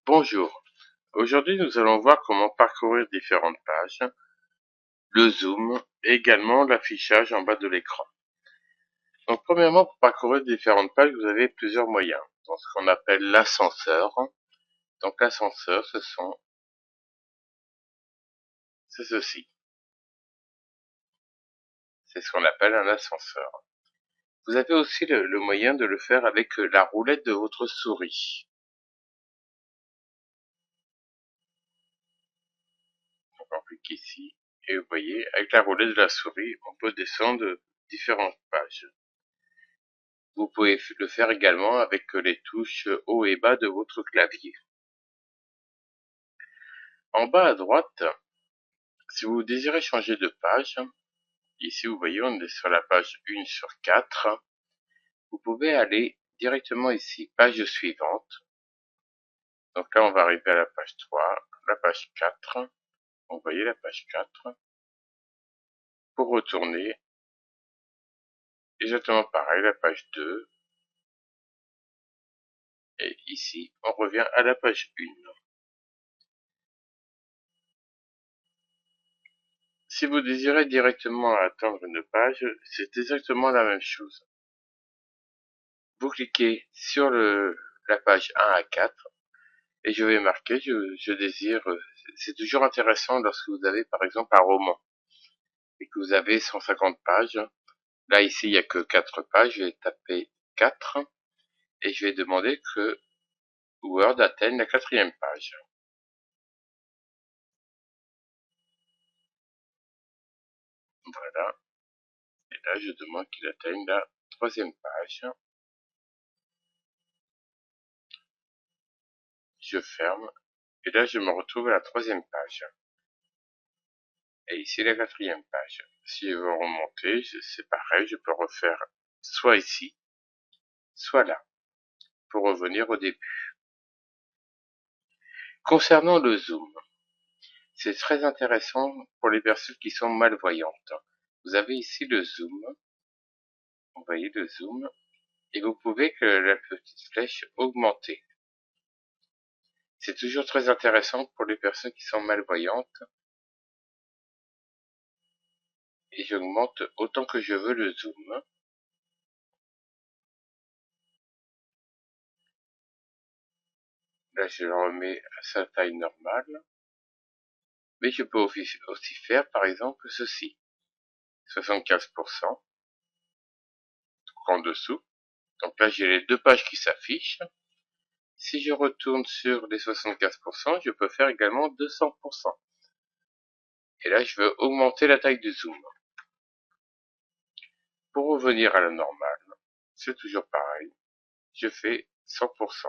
Bonjour, aujourd'hui nous allons voir comment parcourir différentes pages, le zoom et également l'affichage en bas de l'écran. Donc premièrement, pour parcourir différentes pages, vous avez plusieurs moyens. Donc ce qu'on appelle l'ascenseur. Donc l'ascenseur, c'est ceci. C'est ce qu'on appelle un ascenseur. Vous avez aussi le moyen de le faire avec la roulette de votre souris. Donc on clique ici et vous voyez, avec la roulette de la souris, on peut descendre différentes pages. Vous pouvez le faire également avec les touches haut et bas de votre clavier. En bas à droite, si vous désirez changer de page, ici vous voyez on est sur la page 1 sur 4, vous pouvez aller directement ici, page suivante. Donc là on va arriver à la page 3, la page 4, vous voyez la page 4. Pour retourner, exactement pareil, la page 2, et ici on revient à la page 1. Si vous désirez directement atteindre une page, c'est exactement la même chose. Vous cliquez sur la page 1 à 4 et je vais marquer, je désire, c'est toujours intéressant lorsque vous avez par exemple un roman et que vous avez 150 pages. Là ici il n'y a que 4 pages, je vais taper 4 et je vais demander que Word atteigne la 4e page. Voilà, et là je demande qu'il atteigne la 3e page. Je ferme et là je me retrouve à la 3e page. Et ici la 4e page. Si je veux remonter, c'est pareil, je peux refaire soit ici, soit là, pour revenir au début. Concernant le zoom, c'est très intéressant pour les personnes qui sont malvoyantes. Vous avez ici le zoom, vous voyez le zoom, et vous pouvez que la petite flèche augmenter. C'est toujours très intéressant pour les personnes qui sont malvoyantes. Et j'augmente autant que je veux le zoom. Là, je le remets à sa taille normale. Mais je peux aussi faire, par exemple, ceci. 75% en dessous. Donc là, j'ai les deux pages qui s'affichent. Si je retourne sur les 75%, je peux faire également 200%. Et là, je veux augmenter la taille du zoom. Pour revenir à la normale, c'est toujours pareil. Je fais 100%.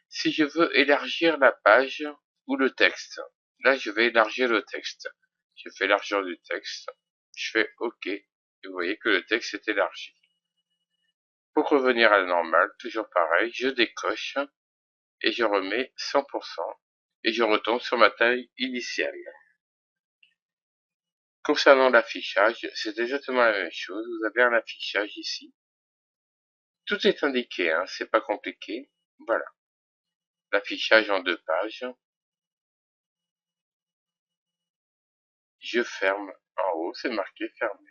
Si je veux élargir la page ou le texte, là, je vais élargir le texte. Je fais largeur du texte. Je fais OK. Et vous voyez que le texte est élargi. Pour revenir à la normale, toujours pareil, je décoche et je remets 100% et je retombe sur ma taille initiale. Concernant l'affichage, c'est exactement la même chose. Vous avez un affichage ici. Tout est indiqué, hein, c'est pas compliqué. Voilà. L'affichage en 2 pages. Je ferme en haut, c'est marqué fermé.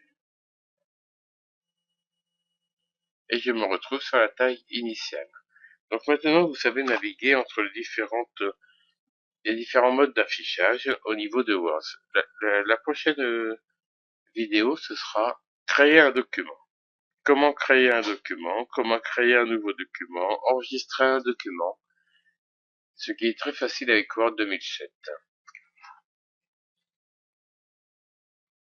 Et je me retrouve sur la taille initiale. Donc maintenant, vous savez naviguer entre les différents modes d'affichage au niveau de Word. La prochaine vidéo, ce sera créer un document. Comment créer un document, comment créer un nouveau document, enregistrer un document, ce qui est très facile avec Word 2007.